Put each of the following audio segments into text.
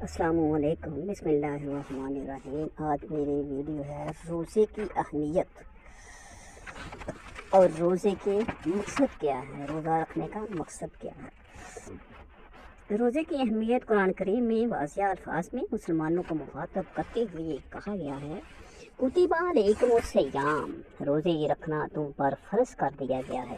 السلام علیکم، بسم اللہ الرحمن الرحیم۔ آج میری ویڈیو ہے روزے کی اہمیت اور روزے کے مقصد کیا ہے، روزہ رکھنے کا مقصد کیا ہے۔ روزے کی اہمیت قرآن کریم میں واضح الفاظ میں مسلمانوں کو مخاطب کرتے ہوئے کہا گیا ہے، کتب علیکم الصیام، روزے رکھنا تم پر فرض کر دیا گیا ہے۔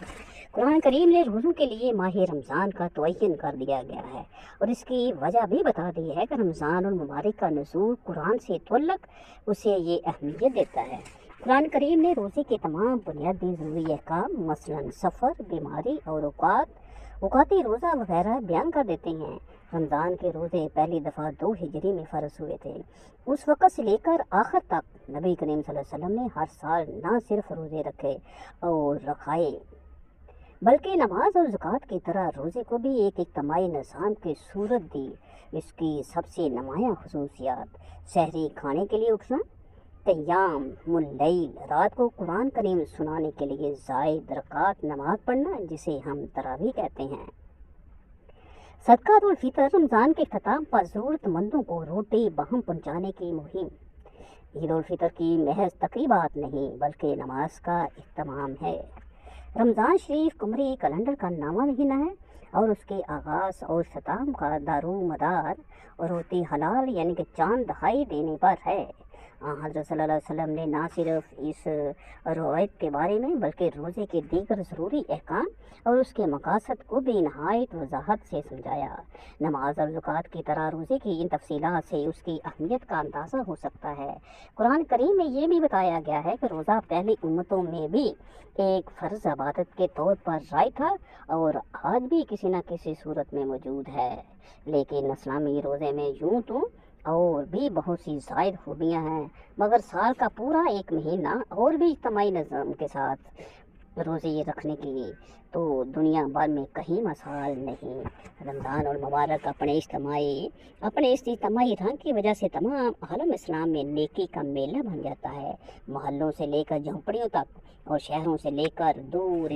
قرآن کریم نے روزوں کے لیے ماہ رمضان کا تعین کر دیا گیا ہے اور اس کی وجہ بھی بتا دی ہے کہ رمضان المبارک کا نزول قرآن سے تعلق اسے یہ اہمیت دیتا ہے۔ قرآن کریم نے روزے کے تمام بنیادی ضروری احکام مثلاً سفر، بیماری اور اوقاتی روزہ وغیرہ بیان کر دیتے ہیں۔ رمضان کے روزے پہلی دفعہ 2 ہجری میں فرض ہوئے تھے۔ اس وقت سے لے کر آخر تک نبی کریم صلی اللہ علیہ وسلم نے ہر سال نہ صرف روزے رکھے اور رکھائے بلکہ نماز اور زکوٰۃ کی طرح روزے کو بھی ایک اجتماعی نظام کی صورت دی۔ اس کی سب سے نمایاں خصوصیات: سحری کھانے کے لیے اٹھنا، قیام اللیل، رات کو قرآن کریم سنانے کے لیے زائد رکعات نماز پڑھنا جسے ہم تراویح کہتے ہیں، صدقۃ الفطر، رمضان کے اختتام پر ضرورت مندوں کو روٹی باہم پہنچانے کی مہم۔ عید الفطر کی محض تقریبات نہیں بلکہ نماز کا اہتمام ہے۔ رمضان شریف قمری کیلنڈر کا 9واں مہینہ ہے اور اس کے آغاز اور اختتام کا دارومدار روتی حلال یعنی کہ چاند دہائی دینے پر ہے۔ حضرت صلی اللہ علیہ وسلم نے نہ صرف اس روایت کے بارے میں بلکہ روزے کے دیگر ضروری احکام اور اس کے مقاصد کو بھی نہایت وضاحت سے سمجھایا۔ نماز اور زکوٰۃ کی طرح روزے کی ان تفصیلات سے اس کی اہمیت کا اندازہ ہو سکتا ہے۔ قرآن کریم میں یہ بھی بتایا گیا ہے کہ روزہ پہلی امتوں میں بھی ایک فرض عبادت کے طور پر رائج تھا اور آج بھی کسی نہ کسی صورت میں موجود ہے، لیکن اسلامی روزے میں یوں تو اور بھی بہت سی زائد خوبیاں ہیں، مگر سال کا پورا ایک مہینہ اور بھی اجتماعی نظام کے ساتھ روزے رکھنے کی تو دنیا بھر میں کہیں مثال نہیں۔ رمضان المبارک اپنے اس اجتماعی رنگ کی وجہ سے تمام عالم اسلام میں نیکی کا میلہ بن جاتا ہے۔ محلوں سے لے کر جھونپڑیوں تک اور شہروں سے لے کر دور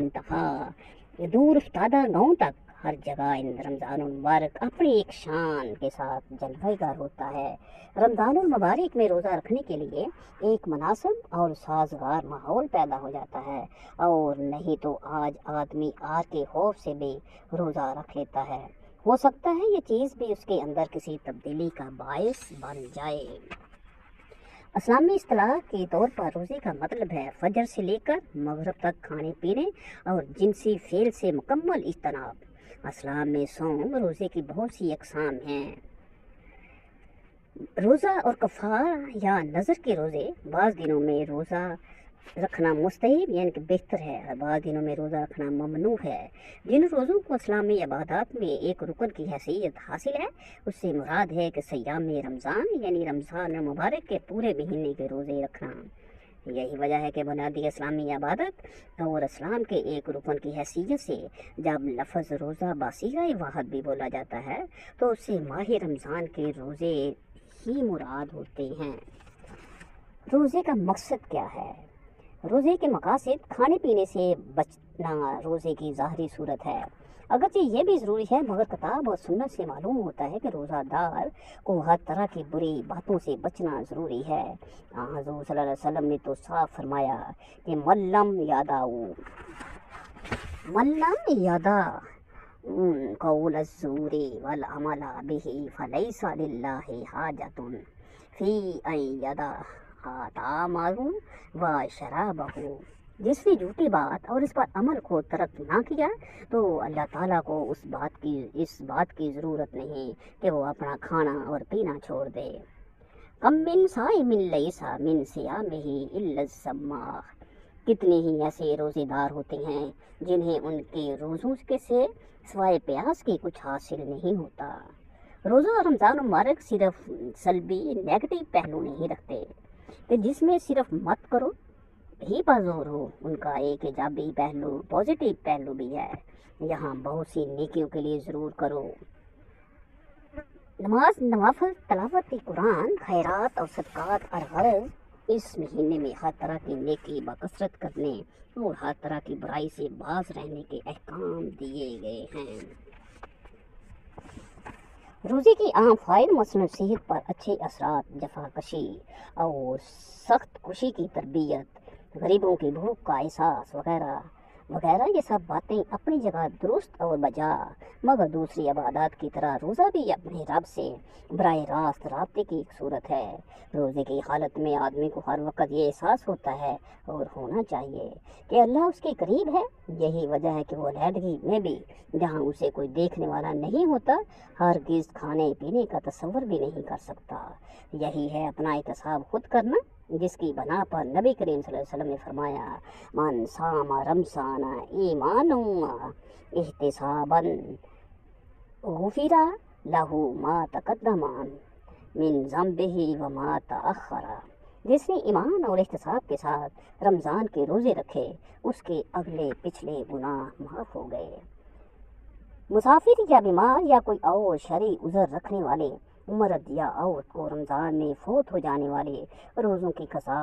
افتادہ گاؤں تک ہر جگہ رمضان المبارک اپنی ایک شان کے ساتھ جلوہ گر ہوتا ہے۔ رمضان المبارک میں روزہ رکھنے کے لیے ایک مناسب اور سازگار ماحول پیدا ہو جاتا ہے، اور نہیں تو آج آدمی آر کے خوف سے بھی روزہ رکھ لیتا ہے۔ ہو سکتا ہے یہ چیز بھی اس کے اندر کسی تبدیلی کا باعث بن جائے۔ اسلامی اصطلاح کے طور پر روزے کا مطلب ہے فجر سے لے کر مغرب تک کھانے پینے اور جنسی فعل سے مکمل اجتناب۔ اسلام میں صوم روزے کی بہت سی اقسام ہیں۔ روزہ اور کفارہ یا نذر کے روزے، بعض دنوں میں روزہ رکھنا مستحب یعنی کہ بہتر ہے اور بعض دنوں میں روزہ رکھنا ممنوع ہے۔ جن روزوں کو اسلامی عبادات میں ایک رکن کی حیثیت حاصل ہے اس سے مراد ہے کہ سیام رمضان یعنی رمضان المبارک کے پورے مہینے کے روزے رکھنا۔ یہی وجہ ہے کہ بنیادی اسلامی عبادت اور اسلام کے ایک رکن کی حیثیت سے جب لفظ روزہ بصیغہ واحد بھی بولا جاتا ہے تو اس سے ماہ رمضان کے روزے ہی مراد ہوتے ہیں۔ روزے کا مقصد کیا ہے؟ روزے کے مقاصد کھانے پینے سے بچنا روزے کی ظاہری صورت ہے، اگرچہ یہ بھی ضروری ہے، مگر کتاب اور سنت سے معلوم ہوتا ہے کہ روزہ دار کو ہر طرح کی بری باتوں سے بچنا ضروری ہے۔ حضور صلی اللہ علیہ وسلم نے تو صاف فرمایا کہ من لم یدع قول الزور والعمل به فلیس للہ حاجۃ فی ان یدع طعامہ و شرابہ۔ جس نے جھوٹی بات اور اس پر عمل کو ترک نہ کیا تو اللہ تعالیٰ کو اس بات کی ضرورت نہیں کہ وہ اپنا کھانا اور پینا چھوڑ دے۔ کم من صائم لیس من صیامہ الا الظمآ، کتنے ہی ایسے روزے دار ہوتے ہیں جنہیں ان کے روزوں کے سے سوائے پیاس کے کچھ حاصل نہیں ہوتا۔ روزہ اور رمضان المبارک صرف سلبی نیگیٹو پہلو نہیں رکھتے کہ جس میں صرف مت کرو ہی پر زور ہو، ان کا ایک ایجابی پہلو، پازیٹیو پہلو بھی ہے۔ یہاں بہت سی نیکیوں کے لیے ضرور کرو، نماز، نوافل، تلاوت قرآن، خیرات اور صدقات، اور غرض اس مہینے میں ہر طرح کی نیکی بکثرت کرنے اور ہر طرح کی برائی سے باز رہنے کے احکام دیے گئے ہیں۔ रोज़े की आम फ़ायदे मसलन सेहत पर अच्छे असरात, जफाकशी और सख्त कुशी की तरबियत, गरीबों की भूख का एहसास वगैरह वगैरह, ये सब बातें अपनी जगह दुरुस्त और बजा, मगर दूसरी इबादत की तरह रोज़ा भी अपने रब से बराह रास्त राब्ते की एक सूरत है। रोज़े की हालत में आदमी को हर वक्त ये एहसास होता है और होना चाहिए कि अल्लाह उसके करीब है। यही वजह है कि वो अलहदगी में भी, जहाँ उसे कोई देखने वाला नहीं होता, हरगिज़ खाने पीने का तसव्वुर भी नहीं कर सकता। यही है अपना एहतसाब खुद करना, जिसकी बना पर नबी करीम सल्लल्लाहु अलैहि वसल्लम ने फरमाया, मन सामा रमज़ाना ईमानन व इहतिसाबन गुफिरा लहू मा तक़द्दमा मिन ज़ंबिही व मा तअख़्ख़रा। जिसने ईमान और एहतिसाब के साथ रमज़ान के रोज़े रखे, उसके अगले पिछले गुनाह माफ़ हो गए। मुसाफिर या बीमार या कोई और शरई उज़र रखने वाले, मर्द या औरत को रमज़ान में फौत हो जाने वाले रोज़ों की कज़ा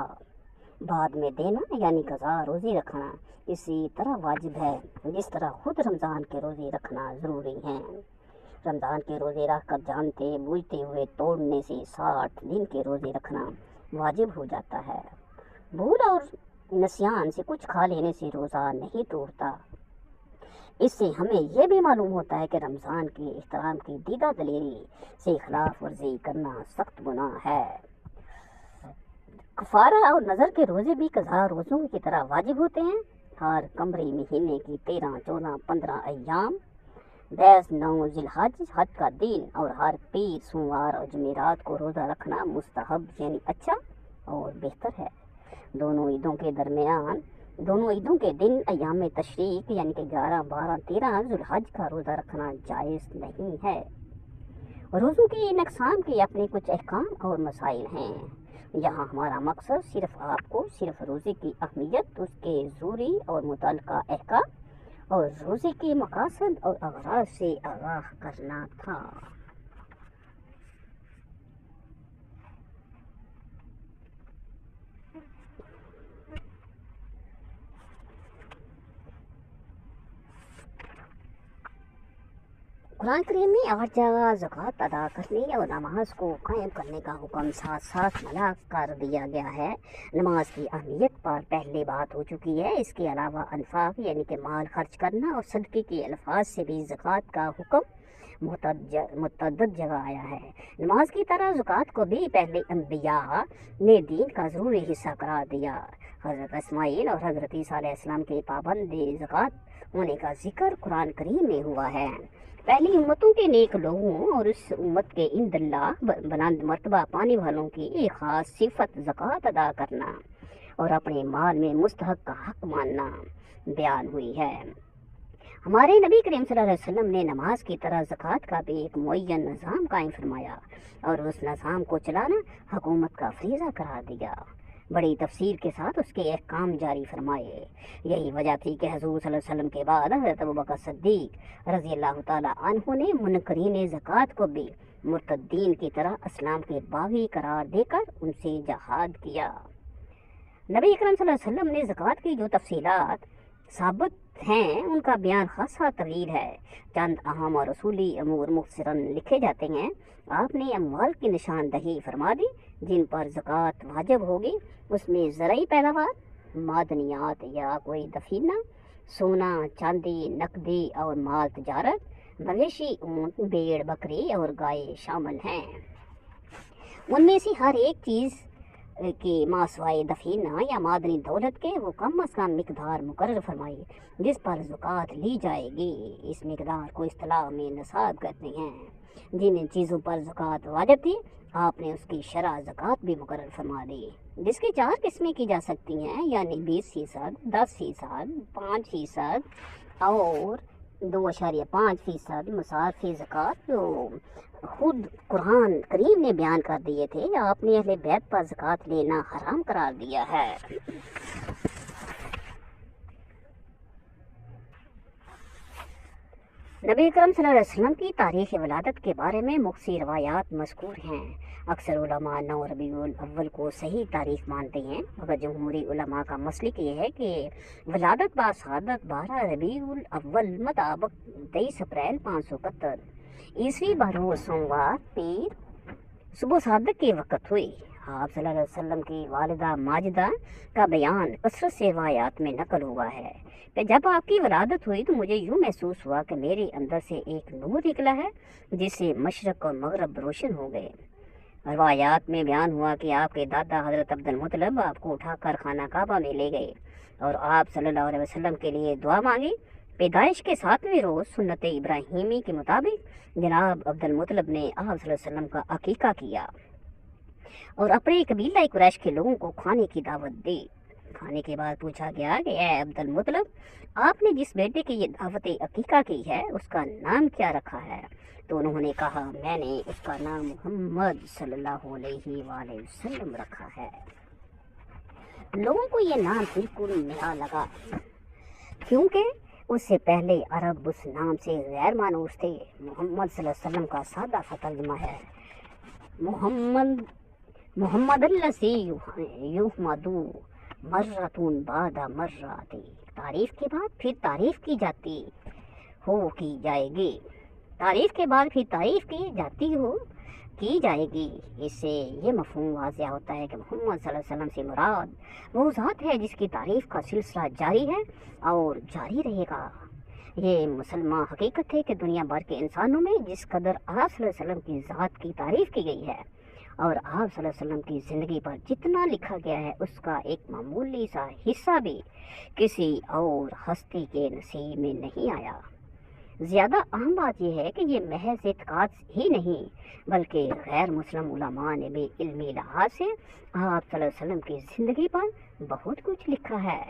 बाद में देना यानी कज़ा रोज़ी रखना इसी तरह वाजिब है जिस तरह खुद रमज़ान के रोज़े रखना ज़रूरी है। रमज़ान के रोज़े रख कर जानते बूझते हुए तोड़ने से 60 दिन के रोज़े रखना वाजिब हो जाता है। भूल और नसियान से कुछ खा लेने से रोज़ा नहीं टूटता। इससे हमें यह भी मालूम होता है कि रमज़ान के एहतराम की दीदा दलेरी से खिलाफ वर्जी करना सख्त गुनाह है। कफ़ारा और नज़र के रोज़े भी कज़ा रोज़ों की तरह वाजिब होते हैं। हर कमरी महीने की 13, 14, 15 अय्याम, 10, 9 ज़िलहज हज का दिन और हर पीर, सोमवार और जमेरात को रोज़ा रखना मुस्तहब यानी अच्छा और बेहतर है। दोनों ईदों के दिन अय्याम तशरीक यानी कि 11, 12, 13 ज़ुल्हज का रोज़ा रखना जायज़ नहीं है। रोज़ों की इन अक़साम के अपने कुछ अहकाम और मसाइल हैं। यहाँ हमारा मकसद सिर्फ़ आपको सिर्फ़ रोज़े की अहमियत, उसके ज़रूरी और मुतल्लका अहकाम और रोज़े के मकासद और अग़राज़ से आगाह करना था। कुरान करीम में 8 जगह ज़कात अदा करने और नमाज को कायम करने का हुक्म साथ साथ मना कर दिया गया है। नमाज की अहमियत पर पहले बात हो चुकी है। इसके अलावा अनफाक यानी कि माल खर्च करना और सदक़े के अल्फाज से भी ज़कात का हुक्म मुतअद्दिद जगह आया है। नमाज की तरह ज़कात को भी पहले अंबिया ने दीन का ज़रूरी हिस्सा करार दिया। हज़रत इस्माईल और हज़रत ईसा अलैहिस्सलाम के पाबंद ज़कात होने का जिक्र कुरान करीम में हुआ है। पहली उम्मतों के नेक लोगों और उस उम्मत के इंदल्लाह बुलंद मर्तबा पाने वालों की एक ख़ास सिफत ज़कात अदा करना और अपने माल में मुस्तहक़ का हक़ मानना बयान हुई है। हमारे नबी करीम सल्लल्लाहु अलैहि वसल्लम ने नमाज की तरह ज़कात का भी एक मुअय्यन निज़ाम कायम फरमाया और उस निज़ाम को चलाना हुकूमत का फ़रीज़ा करार दिया। बड़ी तफसीर के साथ उसके अहकाम जारी फरमाए। यही वजह थी कि हुज़ूर सल्लल्लाहु अलैहि वसल्लम के बाद हज़रत अबू बकर सिद्दीक़ रज़ी अल्लाह ताला अन्हु ने मुनकरीन ज़कात को भी मुर्तद्दीन की तरह इस्लाम के बागी करार देकर उनसे जहाद किया। नबी अकरम सल्लल्लाहु अलैहि वसल्लम ने ज़कात की जो तफसीलात साबित हैं उनका बयान खासा तवील है। चंद अहम और रसूली अमूर मुख्तसरन लिखे जाते हैं। आपने अमवाल की निशानदही फरमा दी जिन पर ज़कात वाजिब होगी। उसमें ज़रई पैदावार, मादनियात या कोई दफीना, सोना, चांदी, नकदी और माल तजारत, मवेशी, ऊँट, भेड़, बकरी और गाय शामिल हैं। उनमें से हर एक चीज़ के मासवाए दफीना या मादनी दौलत के वो कम अज़ कम मिकदार मुकर्रर फरमाई जिस पर ज़कात ली जाएगी। इस मिकदार को इस्तिलाह में निसाब कहते हैं। जिन चीज़ों पर ज़कात वाजिब थी आपने उसकी शरअ ज़कात भी मुकर्रर फरमा दी, जिसकी 4 किस्में की जा सकती हैं, यानी 20%, 10%, 5% और 2.5% मुसाफ़ी ज़कात जो खुद कुरान करीम ने बयान कर दिए थे। आपने अहले बैत पर ज़कात लेना हराम करार दिया है। नबी अकरम सल्लल्लाहु अलैहि वसल्लम की तारीख़ वलादत के बारे में मुख्तलिफ़ रवायात मज़कूर हैं। अक्सर उलमा 9 रबीउल अव्वल को सही तारीख़ मानते हैं, मगर जमहूरी उलमा का मसलक ये है कि वलादत बाशहादत 12 रबीउल अव्वल मुताबिक 23 अप्रैल 571 ईसवीं बरोज़ सोमवार पीर सुबह सादक के वक़्त हुई। आप सल्लल्लाहु अलैहि वसल्लम की वालिदा माजिदा का बयान कसरत से रिवायात में नकल हुआ है कि जब आपकी वलादत हुई तो मुझे यूँ महसूस हुआ कि मेरे अंदर से एक नूर निकला है जिससे मशरक़ और मगरब रोशन हो गए। रिवायात में बयान हुआ कि आपके दादा हज़रत अब्दुल मुत्तलिब आपको उठाकर खाना काबा में ले गए और आप सल्लल्लाहु अलैहि वसल्लम के लिए दुआ मांगी। पैदाइश के 7वें रोज़ सुन्नत इब्राहीमी के मुताबिक जनाब अब्दुल मुत्तलिब ने आप सल्लल्लाहु अलैहि वसल्लम का अकीका किया और अपने कबीला कुरैश के लोगों को खाने की दावत दी। खाने के बाद पूछा गया कि ए अब्दुल मुत्तलिब, आपने जिस बेटे की ये दावत अकीका की है उसका नाम क्या रखा है? तो उन्होंने कहा, मैंने उसका नाम मोहम्मद सल्लल्लाहु अलैहि वसल्लम रखा है। लोगों को ये नाम बिल्कुल नया लगा क्योंकि उससे पहले अरब उस नाम से गैर मानूस थे। मोहम्मद सल्लल्लाहु अलैहि वसल्लम का सादा सा तर्जुमा है मोहम्मदल्लज़ी युहमदु मर्रतुन बादा मर्राती। तारीफ के बाद फिर तारीफ की जाती हो की जाएगी, तारीफ के बाद फिर तारीफ की जाती हो की जाएगी। इससे ये मफ़हूम वाज़िह होता है कि मोहम्मद सल्लल्लाहु अलैहि वसल्लम से मुराद वो ज़ात है जिसकी तारीफ़ का सिलसिला जारी है और जारी रहेगा। ये मुसलमान हकीकत है कि दुनिया भर के इंसानों में जिस कदर आप सल्लल्लाहु अलैहि वसल्लम की ज़ात की तारीफ़ की गई है और आप सल्लल्लाहु अलैहि वसल्लम की ज़िंदगी पर जितना लिखा गया है उसका एक मामूली सा हिस्सा भी किसी और हस्ती के नसीब में नहीं आया। ज़्यादा अहम बात यह है कि ये महज इत्काद ही नहीं बल्कि गैर मुस्लिम उलमा ने भी इल्मी लिहाज से आप सल्लल्लाहु अलैहि वसल्लम की ज़िंदगी पर बहुत कुछ लिखा है।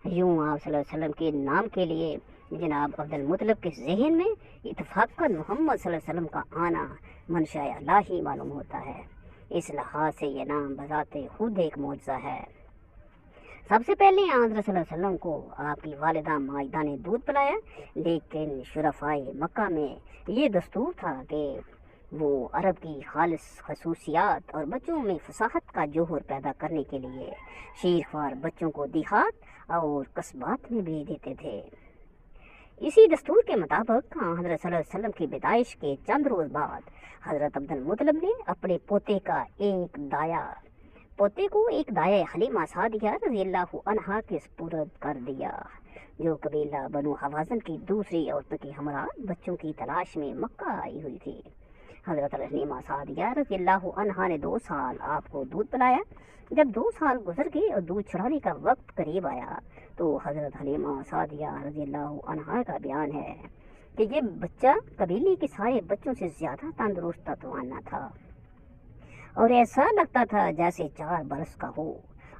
यूँ आप सल्लल्लाहु अलैहि वसल्लम के नाम के लिए जनाब अब्दुल मुत्तलिब के जहन में इत्तफ़ाक़न मोहम्मद सल्लल्लाहु अलैहि वसल्लम का आना मंशा अल्लाह ही मालूम होता है। इस लिहाज से ये नाम बज़ाते खुद एक मौजज़ा है। सबसे पहले हज़रत सल्लल्लाहु अलैहि वसल्लम को आपकी वालिदा माजिदा ने दूध पिलाया, लेकिन शुरफ़ाए मक्का में ये दस्तूर था कि वो अरब की खालिस खसूसियात और बच्चों में फसाहत का जोहर पैदा करने के लिए शीरख्वार बच्चों को देहात और कस्बात में भेज देते थे। इसी दस्तूर के मुताबिक हज़रत सल्लल्लाहु अलैहि वसल्लम की पैदाइश के चंद रोज़ बाद हज़रत अब्दुल मुत्तलिब ने अपने पोते को एक दाया हलीमा सादिया रज़ियल्लाहु अन्हा के सुपुर्द कर दिया, जो कबीला बनु हवाज़न की दूसरी औरतों की हमरा बच्चों की तलाश में मक्का आई हुई थी। हज़रत हलीमा सादिया रज़ियल्लाहु अन्हा ने 2 साल आपको दूध पिलाया। जब 2 साल गुजर गए और दूध छुड़ाने का वक्त करीब आया तो हज़रत हलीमा सादिया रज़ियल्लाहु अन्हा का बयान है कि ये बच्चा कबीले के सारे बच्चों से ज़्यादा तंदुरुस्त तवाना था और ऐसा लगता था जैसे 4 बरस का हो।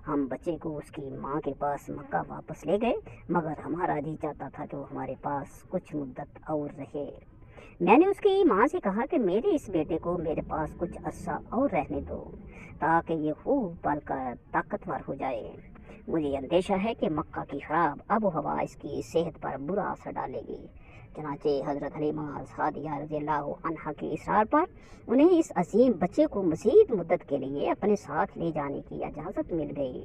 हम बच्चे को उसकी माँ के पास मक्का वापस ले गए, मगर हमारा जी चाहता था कि वो हमारे पास कुछ मुद्दत और रहे। मैंने उसकी माँ से कहा कि मेरे इस बेटे को मेरे पास कुछ अरसा और रहने दो ताकि ये खूब पलकर ताकतवर हो जाए। मुझे अंदेशा है कि मक्का की खराब आबो हवा इसकी सेहत पर बुरा असर डालेगी। चनाचे हज़रत हलीमा सादिया रज़ियल्लाहु अन्हा के इसरार पर उन्हें इस अजीम बच्चे को मज़ीद मुद्दत के लिए अपने साथ ले जाने की इजाज़त मिल गई।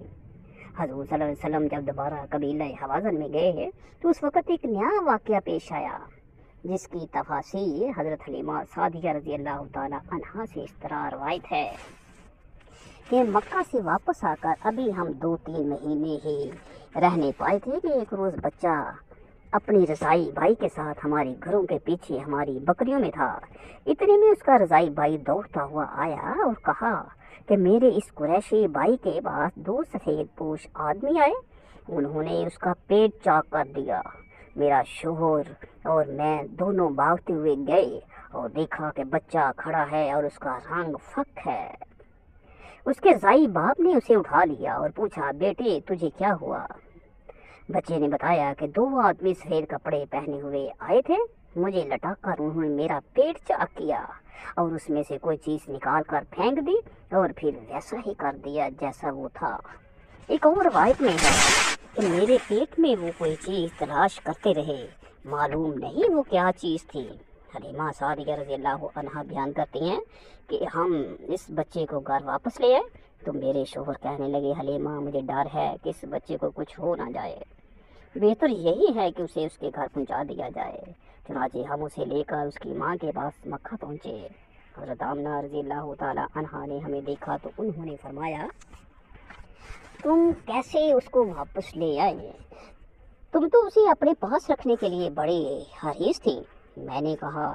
हज़ूर सल्लल्लाहु अलैहि वसल्लम जब दोबारा कबीला हवाज़न में गए तो उस वक़्त एक नया वाक़या पेश आया जिसकी तफासीर हज़रत हलीमा सादिया रज़ियल्लाहु ताला अन्हा से इस तरह रवायत है कि मक्का से वापस आकर अभी हम 2-3 महीने ही रहने पाए थे कि एक रोज़ बच्चा अपनी रज़ाई भाई के साथ हमारे घरों के पीछे हमारी बकरियों में था। इतने में उसका रज़ाई भाई दौड़ता हुआ आया और कहा कि मेरे इस कुरैशी भाई के पास 2 सफ़ेद पोश आदमी आए, उन्होंने उसका पेट चाक कर दिया। मेरा शोहर और मैं दोनों भागते हुए गए और देखा कि बच्चा खड़ा है और उसका रंग फक है। उसके रज़ाई बाप ने उसे उठा लिया और पूछा, बेटे तुझे क्या हुआ? बच्चे ने बताया कि 2 आदमी सफ़ेद कपड़े पहने हुए आए थे, मुझे लटाकर उन्होंने मेरा पेट चाक किया और उसमें से कोई चीज़ निकाल कर फेंक दी और फिर वैसा ही कर दिया जैसा वो था। एक और रवायत में है कि मेरे पेट में वो कोई चीज़ तलाश करते रहे, मालूम नहीं वो क्या चीज़ थी। हलीमा सादिया रज़ियल्लाहु अन्हा बयान करती हैं कि हम इस बच्चे को घर वापस ले आए तो मेरे शोहर कहने लगे, हलीमा मुझे डर है कि इस बच्चे को कुछ हो ना जाए, बेहतर यही है कि उसे उसके घर पहुंचा दिया जाए। چنانچہ ہم اسے لے کر اس کی ماں کے پاس مکہ پہنچے۔ حضرت آمنہ رضی اللہ تعالی عنہا نے ہمیں دیکھا تو انہوں نے فرمایا تم کیسے اس کو واپس لے آئے؟ تم تو اسے اپنے پاس رکھنے کے لیے بڑے حریص تھی۔ میں نے کہا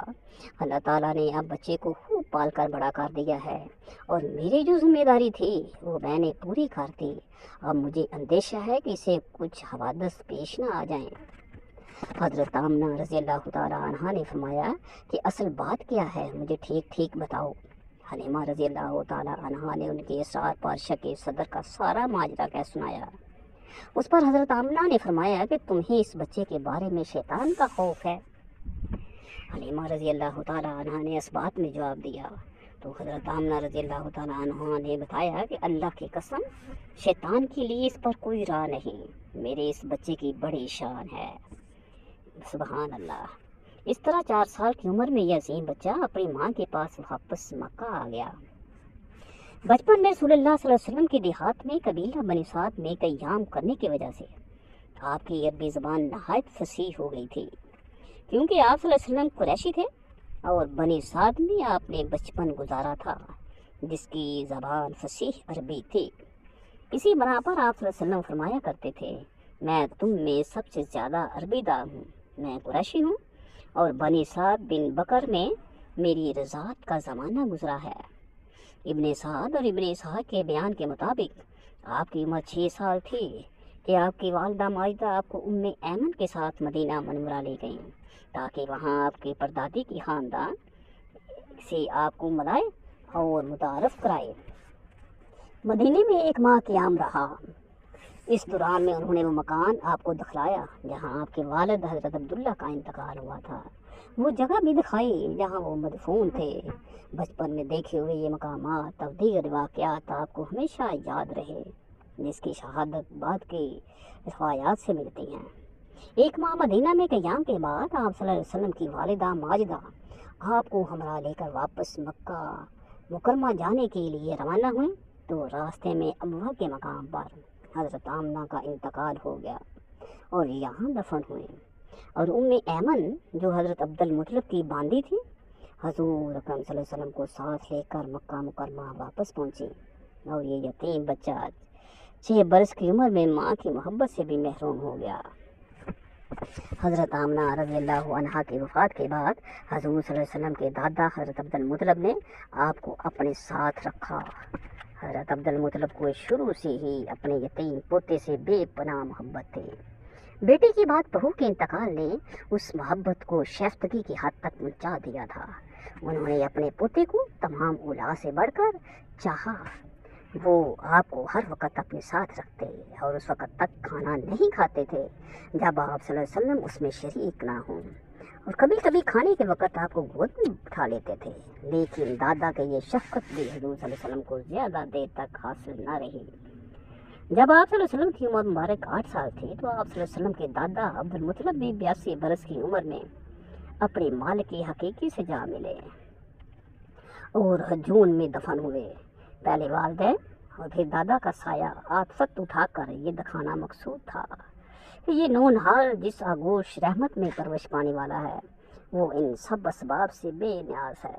اللہ تعالیٰ نے اب بچے کو خوب پال کر بڑا کر دیا ہے اور میری جو ذمہ داری تھی وہ میں نے پوری کر دی۔ اب مجھے اندیشہ ہے کہ اسے کچھ حوادث پیش نہ آ جائیں۔ حضرت آمنہ رضی اللہ تعالیٰ عنہا نے فرمایا کہ اصل بات کیا ہے، مجھے ٹھیک ٹھیک بتاؤ۔ حلیمہ رضی اللہ تعالیٰ عنہا نے ان کے اسرار پادشاہ کے صدر کا سارا ماجرا کہہ سنایا۔ اس پر حضرت آمنہ نے فرمایا کہ تمہیں اس بچے کے بارے میں شیطان کا خوف ہے۔ حلیمہ رضی اللہ تعالیٰ عنہا نے اس بات میں جواب دیا تو حضرت آمنہ رضی اللہ تعالیٰ عنہا نے بتایا کہ اللہ کی قسم شیطان کے لیے اس پر کوئی راہ نہیں، میرے اس بچے کی بڑی شان ہے۔ سبحان اللہ۔ اس طرح 4 سال کی عمر میں یہ عظیم بچہ اپنی ماں کے پاس واپس مکہ آ گیا۔ بچپن میں رسول اللہ صلی اللہ علیہ وسلم کی دیہات میں قبیلہ بنی سعد میں قیام کرنے کی وجہ سے آپ کی عربی زبان نہایت فصیح ہو گئی تھی، کیونکہ آپ صلی اللہ علیہ وسلم قریشی تھے اور بنی سعد میں آپ نے بچپن گزارا تھا جس کی زبان فصیح عربی تھی۔ اسی بنا پر آپ صلی اللہ علیہ وسلم فرمایا کرتے تھے میں تم میں سب سے زیادہ عربی داں ہوں، میں قریشی ہوں اور بنی سعد بن بکر میں میری رضاعت کا زمانہ گزرا ہے۔ ابن سعد اور ابن اسحاق کے بیان کے مطابق آپ کی عمر 6 سال تھی کہ آپ کی والدہ ماجدہ آپ کو ام ایمن کے ساتھ مدینہ منورہ لے گئیں تاکہ وہاں آپ کے پردادی کی خاندان سے آپ کو ملائے اور متعارف کرائے۔ مدینے میں 1 ماہ قیام رہا۔ اس دوران میں انہوں نے وہ مکان آپ کو دکھلایا جہاں آپ کے والد حضرت عبداللہ کا انتقال ہوا تھا، وہ جگہ بھی دکھائی جہاں وہ مدفون تھے۔ بچپن میں دیکھے ہوئے یہ مقامات اور دیگر واقعات آپ کو ہمیشہ یاد رہے، جس کی شہادت بعد کی روایات سے ملتی ہیں۔ 1 ماہ مدینہ میں قیام کے بعد آپ صلی اللہ علیہ وسلم کی والدہ ماجدہ آپ کو ہمراہ لے کر واپس مکہ مکرمہ جانے کے لیے روانہ ہوئیں تو راستے میں ابوا کے مقام پر حضرت آمنہ کا انتقال ہو گیا اور یہاں دفن ہوئے، اور ام ایمن جو حضرت عبد المطلب کی باندی تھی حضور اکرم صلی اللہ علیہ وسلم کو ساتھ لے کر مکہ مکرمہ واپس پہنچی، اور یہ یتیم بچہ 6 برس کی عمر میں ماں کی محبت سے بھی محروم ہو گیا۔ حضرت آمنہ رضی اللہ عنہا کی وفات کے بعد حضور صلی اللہ علیہ وسلم کے دادا حضرت عبد المطلب نے آپ کو اپنے ساتھ رکھا۔ حضرت عبد المطلب کو شروع سے ہی اپنے یتیم پوتے سے بے پناہ محبت تھی۔ بیٹے کی بعد بہو کے انتقال نے اس محبت کو شائستگی کی حد تک پہنچا دیا تھا۔ انہوں نے اپنے پوتے کو تمام اولاد سے بڑھ کر چاہا۔ وہ آپ کو ہر وقت اپنے ساتھ رکھتے اور اس وقت تک کھانا نہیں کھاتے تھے جب آپ صلی اللہ علیہ وسلم اس میں شریک نہ ہوں، اور کبھی کبھی کھانے کے وقت آپ کو گود میں اٹھا لیتے تھے، لیکن دادا کے یہ شفقت بھی حضور صلی اللہ علیہ وسلم کو زیادہ دیر تک حاصل نہ رہی۔ جب آپ صلی اللہ علیہ وسلم کی عمر مبارک 8 سال تھی تو آپ صلی اللہ علیہ وسلم کے دادا عبد المطلب بھی 82 برس کی عمر میں اپنے مالک حقیقی سے جا ملے اور ہجون میں دفن ہوئے۔ پہلے والدین اور پھر دادا کا سایہ عاطفت اٹھا کر یہ دکھانا مقصود تھا کہ یہ نونہار جس آغوش رحمت میں پرورش پانے والا ہے وہ ان سب اسباب سے بے نیاز ہے۔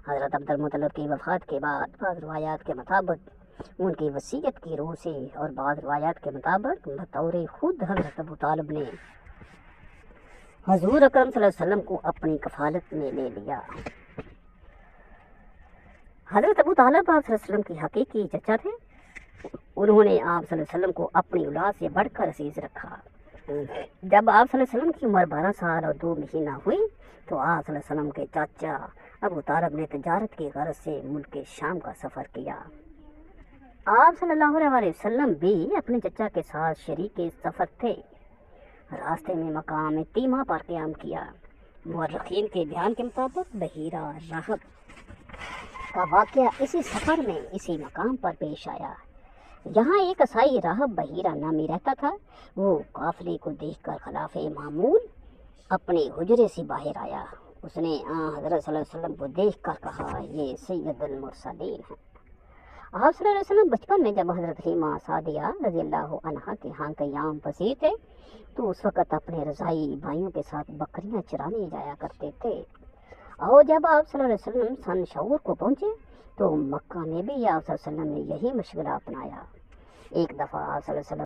حضرت عبد المطلب کی وفات کے بعد بعض روایات کے مطابق ان کی وصیت کی روح سے اور بعض روایات کے مطابق بطور خود حضرت ابو طالب نے حضور اکرم صلی اللہ علیہ وسلم کو اپنی کفالت میں لے لیا۔ حضرت ابو طالب آپ صلی اللہ علیہ وسلم کی حقیقی چچا تھے۔ انہوں نے آپ صلی اللہ علیہ وسلم کو اپنی اولاد سے بڑھ کر عزیز رکھا۔ جب آپ صلی اللہ علیہ وسلم کی عمر 12 سال اور 2 مہینہ ہوئی تو آپ صلی اللہ علیہ وسلم کے چاچا ابو طالب نے تجارت کی غرض سے ملک شام کا سفر کیا۔ آپ صلی اللہ علیہ وسلم بھی اپنے چچا کے ساتھ شریک سفر تھے۔ راستے میں مقام تیمہ پر قیام کیا۔ مورخین کے بیان کے مطابق بحیرہ راہب کا واقعہ اسی سفر میں اسی مقام پر پیش آیا۔ یہاں ایک عیسائی راہب بحیرہ نامی رہتا تھا۔ وہ قافلے کو دیکھ کر خلاف معمول اپنے حجرے سے باہر آیا۔ اس نے حضرت صلی اللہ علیہ وسلم کو دیکھ کر کہا یہ سید المرسلین ہیں۔ آپ صلی اللہ علیہ وسلم بچپن میں جب حضرت حلیمہ سعدیہ رضی اللہ عنہا کے ہاں قیام پذیر تھے تو اس وقت اپنے رضائی بھائیوں کے ساتھ بکریاں چرانے جایا کرتے تھے، اور جب آپ صلی اللہ علیہ وسلم سن شعور کو پہنچے تو مکہ میں بھی آپ صلی اللہ علیہ وسلم نے یہی مشغلہ اپنایا۔ ایک دفعہ آپ صلی اللہ علیہ وسلم